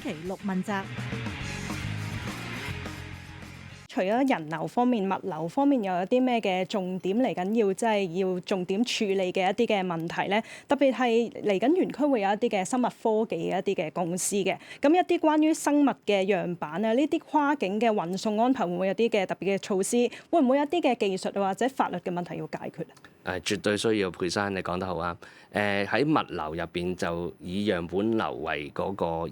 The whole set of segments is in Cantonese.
期六問責。除咗人流方面、物流方面，又有啲咩嘅重點嚟緊要即係要重點處理嘅一啲嘅問題咧？特別係嚟緊園區會有一啲嘅生物科技嘅一啲嘅公司嘅，咁一啲關於生物嘅樣板啊，呢啲跨境嘅運送安排會唔會有啲嘅特別嘅措施？會唔會有啲嘅技術或者法律嘅問題要解決啊？絕對需要，培生你講得好啱。喺物流入邊就以樣本流為嗰個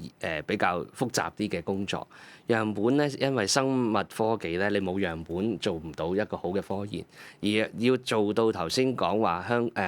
比較複雜啲嘅工作。樣本咧，因為生物科技咧，你冇樣本做唔到一個好嘅科研，而要做到頭先講話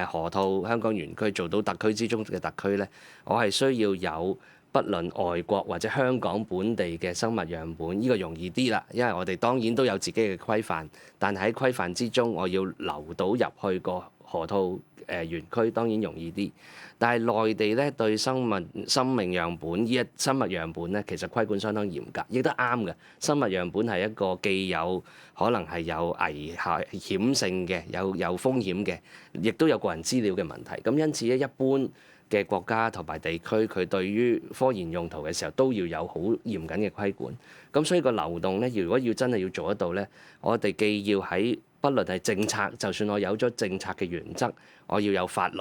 河套香港園區做到特區之中嘅特區咧，我係需要有不論外國或者香港本地嘅生物樣本，呢個容易啲啦，因為我哋當然都有自己嘅規範，但係喺規範之中，我要流到入去個河套園區當然容易啲。但係內地咧對生命樣本生物樣本咧，其實規管相當嚴格，亦都啱嘅。生物樣本係一個既有可能係有危險性嘅，有風險嘅，亦都有個人資料嘅問題。咁因此咧，一般嘅國家同埋地區，佢對於科研用途嘅時候都要有好嚴謹嘅規管。咁所以個流動咧，如果要真係要做得到咧，我哋既要喺不論係政策，就算我有咗政策嘅原則，我要有法律。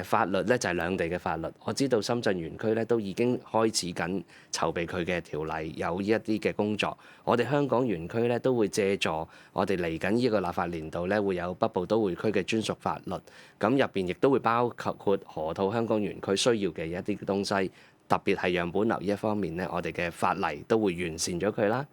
法律咧就係兩地嘅法律。我知道深圳園區咧都已經開始緊籌備佢嘅條例，有呢一啲嘅工作。我哋香港園區咧都會借助我哋嚟緊呢個立法年度咧會有北部都會區嘅專屬法律，咁入邊亦都會包括河套香港園區需要嘅一啲東西，特別係樣本流呢一方面咧，我哋嘅法例都會完善咗佢啦。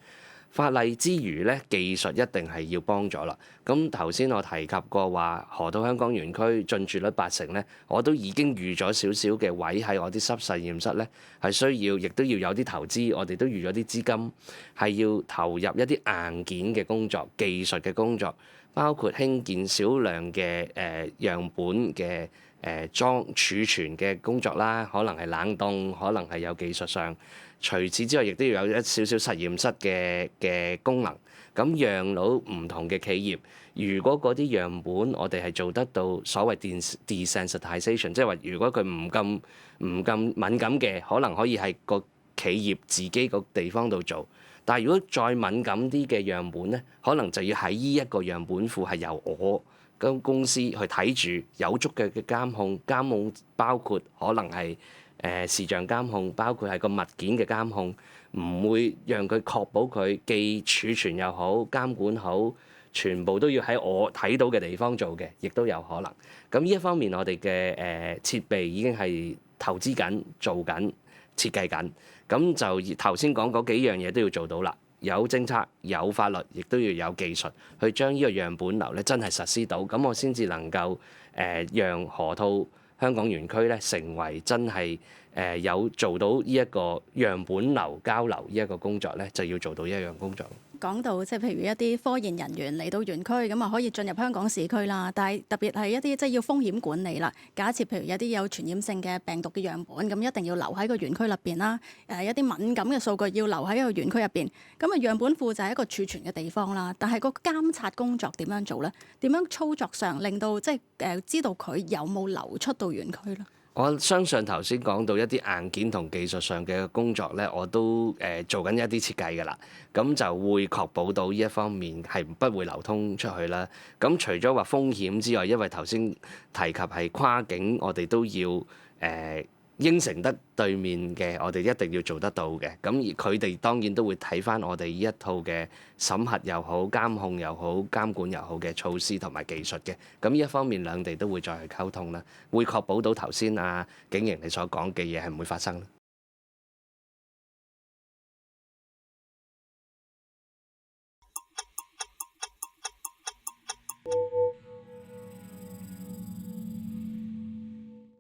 法例之餘咧，技術一定係要幫咗啦。咁頭先我提及過話，河套香港園區進駐率80%咧，我都已經預咗少少嘅位喺我啲實驗室咧，係需要，亦都要有啲投資，我哋都預咗啲資金，係要投入一啲硬件嘅工作、技術嘅工作，包括興建少量嘅樣本嘅儲存嘅工作啦，可能係冷凍，可能係有技術上。除此之外，亦都要有一少少實驗室嘅功能，咁讓到唔同嘅企業。如果嗰啲樣本我哋係做得到所謂 desensitization， 即係話如果佢唔咁敏感嘅，可能可以係個企業自己個地方度做。但係如果再敏感啲嘅樣本咧，可能就要喺呢一個樣本庫係由我間公司去睇住，有足嘅監控包括可能係視像監控，包括係個物件嘅監控，唔會讓佢確保佢既儲存又好、監管好，全部都要喺我睇到嘅地方做嘅，亦都有可能。咁呢一方面，我哋嘅設備已經係投資緊、做緊、設計緊。咁就頭先講嗰幾樣嘢都要做到啦，有政策、有法律，亦都要有技術去將呢個樣本流咧真係實施到，咁我先至能夠讓河套香港園區咧成為真係有做到呢一個樣本流交流呢一個工作咧，就要做到一樣工作。講到即係譬如一啲科研人員嚟到園區咁啊，可以進入香港市區啦。但係特別係一啲即係要風險管理啦。假設譬如有啲有傳染性嘅病毒嘅樣本，咁一定要留喺個園區入邊啦。一啲敏感嘅數據要留喺個園區入邊。咁啊，樣本庫就係一個儲存嘅地方啦。但係個監察工作點樣做咧？點樣操作上令到即係知道佢有冇流出到園區咧？我相信頭先講到一啲硬件同技術上嘅工作咧，我都做緊一啲設計㗎啦，咁就會確保到呢一方面係不會流通出去啦。咁除咗話風險之外，因為頭先提及係跨境，我哋都要應承得對面嘅，我哋一定要做得到嘅。咁而佢哋當然都會睇返我哋呢一套嘅審核又好、監控又好、監管又好嘅措施同埋技術嘅。咁呢一方面兩地都會再去溝通啦，會確保到頭先景瑩你所講嘅嘢係唔會發生。